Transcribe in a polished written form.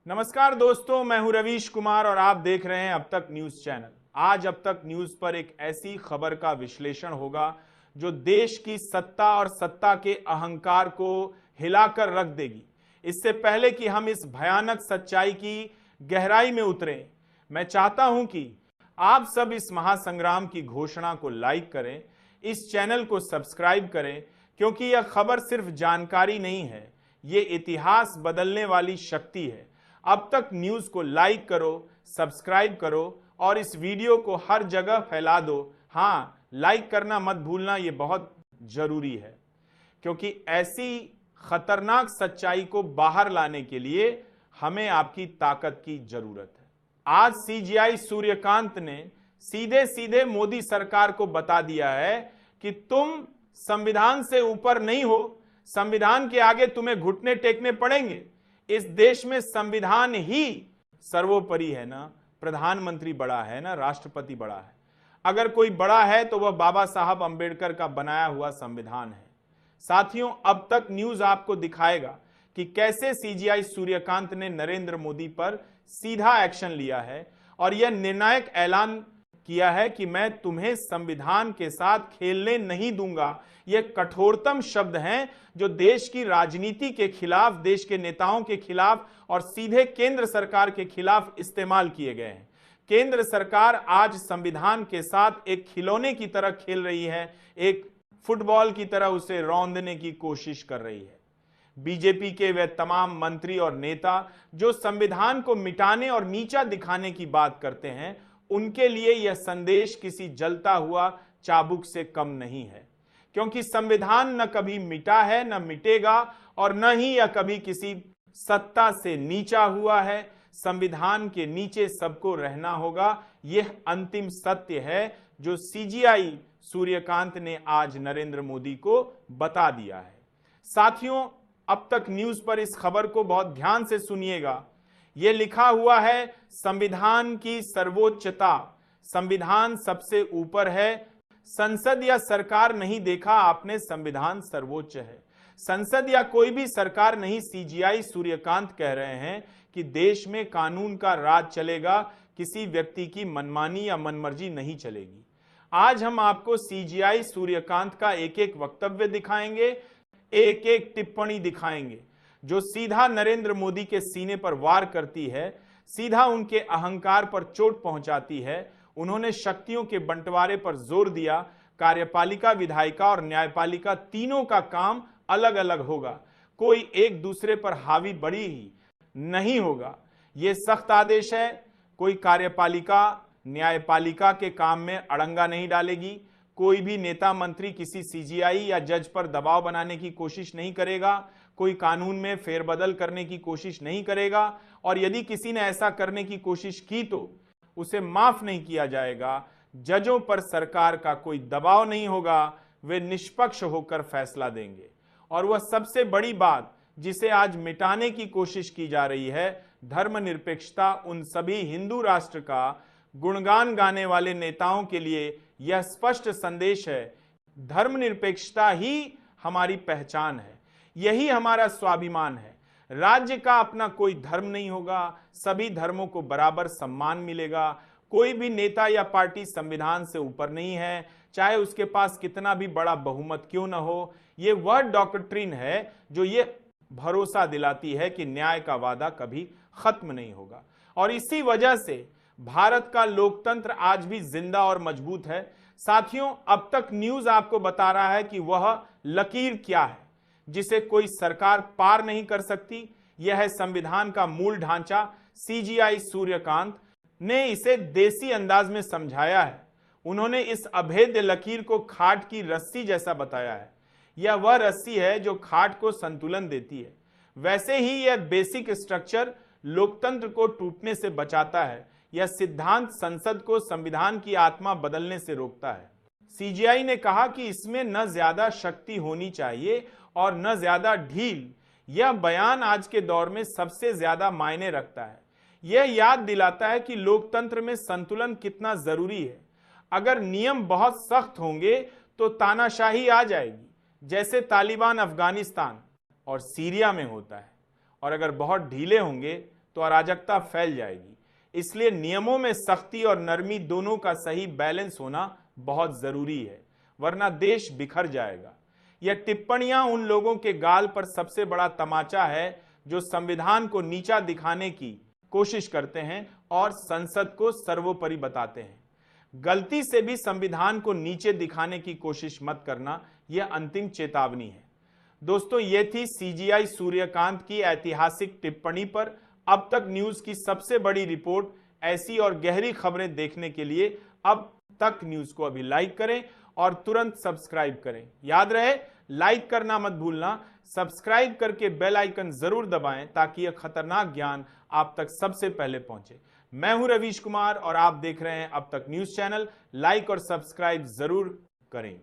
नमस्कार दोस्तों, मैं हूं रवीश कुमार और आप देख रहे हैं अब तक न्यूज चैनल। आज अब तक न्यूज पर एक ऐसी खबर का विश्लेषण होगा जो देश की सत्ता और सत्ता के अहंकार को हिलाकर रख देगी। इससे पहले कि हम इस भयानक सच्चाई की गहराई में उतरें, मैं चाहता हूं कि आप सब इस महासंग्राम की घोषणा को लाइक करें, इस चैनल को सब्सक्राइब करें, क्योंकि यह खबर सिर्फ जानकारी नहीं है, ये इतिहास बदलने वाली शक्ति है। अब तक न्यूज को लाइक करो, सब्सक्राइब करो और इस वीडियो को हर जगह फैला दो। हाँ, लाइक करना मत भूलना, ये बहुत जरूरी है, क्योंकि ऐसी खतरनाक सच्चाई को बाहर लाने के लिए हमें आपकी ताकत की जरूरत है। आज सीजीआई सूर्यकांत ने सीधे सीधे मोदी सरकार को बता दिया है कि तुम संविधान से ऊपर नहीं हो, संविधान के आगे तुम्हें घुटने टेकने पड़ेंगे। इस देश में संविधान ही सर्वोपरि है ना, प्रधानमंत्री बड़ा है ना, राष्ट्रपति बड़ा है। अगर कोई बड़ा है तो वह बाबा साहब अंबेडकर का बनाया हुआ संविधान है। साथियों, अब तक न्यूज आपको दिखाएगा कि कैसे सीजीआई सूर्यकांत ने नरेंद्र मोदी पर सीधा एक्शन लिया है और यह निर्णायक ऐलान किया है कि मैं तुम्हें संविधान के साथ खेलने नहीं दूंगा। ये कठोरतम शब्द हैं जो देश की राजनीति के खिलाफ, देश के नेताओं के खिलाफ और सीधे केंद्र सरकार के खिलाफ इस्तेमाल किए गए हैं। केंद्र सरकार आज संविधान के साथ एक खिलौने की तरह खेल रही है, एक फुटबॉल की तरह उसे रौंदने की कोशिश कर रही है। बीजेपी के वे तमाम मंत्री और नेता जो संविधान को मिटाने और नीचा दिखाने की बात करते हैं, उनके लिए यह संदेश किसी जलता हुआ चाबुक से कम नहीं है, क्योंकि संविधान न कभी मिटा है, न मिटेगा और न ही यह कभी किसी सत्ता से नीचा हुआ है। संविधान के नीचे सबको रहना होगा, यह अंतिम सत्य है जो सीजीआई सूर्यकांत ने आज नरेंद्र मोदी को बता दिया है। साथियों, अब तक न्यूज पर इस खबर को बहुत ध्यान से सुनिएगा। यह लिखा हुआ है संविधान की सर्वोच्चता, संविधान सबसे ऊपर है। संसद या सरकार नहीं देखा आपने, संविधान सर्वोच्च है। संसद या कोई भी सरकार नहीं, सीजीआई सूर्यकांत कह रहे हैं कि देश में कानून का राज चलेगा, किसी व्यक्ति की मनमानी या मनमर्जी नहीं चलेगी। आज हम आपको सीजीआई सूर्यकांत का एक एक वक्तव्य दिखाएंगे, एक एक टिप्पणी दिखाएंगे जो सीधा नरेंद्र मोदी के सीने पर वार करती है, सीधा उनके अहंकार पर चोट पहुंचाती है। उन्होंने शक्तियों के बंटवारे पर जोर दिया। कार्यपालिका, विधायिका और न्यायपालिका तीनों का काम अलग अलग होगा, कोई एक दूसरे पर हावी बड़ी ही नहीं होगा। यह सख्त आदेश है, कोई कार्यपालिका न्यायपालिका के काम में अड़ंगा नहीं डालेगी। कोई भी नेता मंत्री किसी सीजीआई या जज पर दबाव बनाने की कोशिश नहीं करेगा, कोई कानून में फेरबदल करने की कोशिश नहीं करेगा और यदि किसी ने ऐसा करने की कोशिश की तो उसे माफ नहीं किया जाएगा। जजों पर सरकार का कोई दबाव नहीं होगा, वे निष्पक्ष होकर फैसला देंगे। और वह सबसे बड़ी बात जिसे आज मिटाने की कोशिश की जा रही है, धर्मनिरपेक्षता, उन सभी हिंदू राष्ट्र का गुणगान गाने वाले नेताओं के लिए यह स्पष्ट संदेश है, धर्मनिरपेक्षता ही हमारी पहचान है, यही हमारा स्वाभिमान है। राज्य का अपना कोई धर्म नहीं होगा, सभी धर्मों को बराबर सम्मान मिलेगा। कोई भी नेता या पार्टी संविधान से ऊपर नहीं है, चाहे उसके पास कितना भी बड़ा बहुमत क्यों न हो। ये वह डॉक्ट्रिन है जो ये भरोसा दिलाती है कि न्याय का वादा कभी खत्म नहीं होगा। और इसी वजह से भारत का लोकतंत्र आज भी जिंदा और मजबूत है। साथियों, अब तक न्यूज आपको बता रहा है कि वह लकीर क्या है जिसे कोई सरकार पार नहीं कर सकती। यह है संविधान का मूल ढांचा। सीजीआई सूर्यकांत ने इसे देसी अंदाज में समझाया है। उन्होंने इस अभेद्य लकीर को खाट की रस्सी जैसा बताया है। यह वह रस्सी है जो खाट को संतुलन देती है। वैसे ही यह बेसिक स्ट्रक्चर लोकतंत्र को टूटने से बचाता है। यह सिद्धांत संसद को संविधान की आत्मा बदलने से रोकता है। सीजीआई ने कहा कि इसमें न ज्यादा शक्ति होनी चाहिए और न ज्यादा ढील। यह बयान आज के दौर में सबसे ज्यादा मायने रखता है। यह याद दिलाता है कि लोकतंत्र में संतुलन कितना जरूरी है। अगर नियम बहुत सख्त होंगे तो तानाशाही आ जाएगी, जैसे तालिबान अफगानिस्तान और सीरिया में होता है, और अगर बहुत ढीले होंगे तो अराजकता फैल जाएगी। इसलिए नियमों में सख्ती और नरमी दोनों का सही बैलेंस होना बहुत जरूरी है, वरना देश बिखर जाएगा। यह टिप्पणियां उन लोगों के गाल पर सबसे बड़ा तमाचा है जो संविधान को नीचा दिखाने की कोशिश करते हैं और संसद को सर्वोपरि बताते हैं। गलती से भी संविधान को नीचे दिखाने की कोशिश मत करना, यह अंतिम चेतावनी है। दोस्तों, ये थी सीजीआई सूर्यकांत की ऐतिहासिक टिप्पणी पर अब तक न्यूज की सबसे बड़ी रिपोर्ट। ऐसी और गहरी खबरें देखने के लिए अब तक न्यूज को अभी लाइक करें और तुरंत सब्सक्राइब करें। याद रहे, लाइक करना मत भूलना, सब्सक्राइब करके बेल आइकन जरूर दबाएं ताकि यह खतरनाक ज्ञान आप तक सबसे पहले पहुंचे। मैं हूं रवीश कुमार और आप देख रहे हैं अब तक न्यूज चैनल। लाइक और सब्सक्राइब जरूर करें।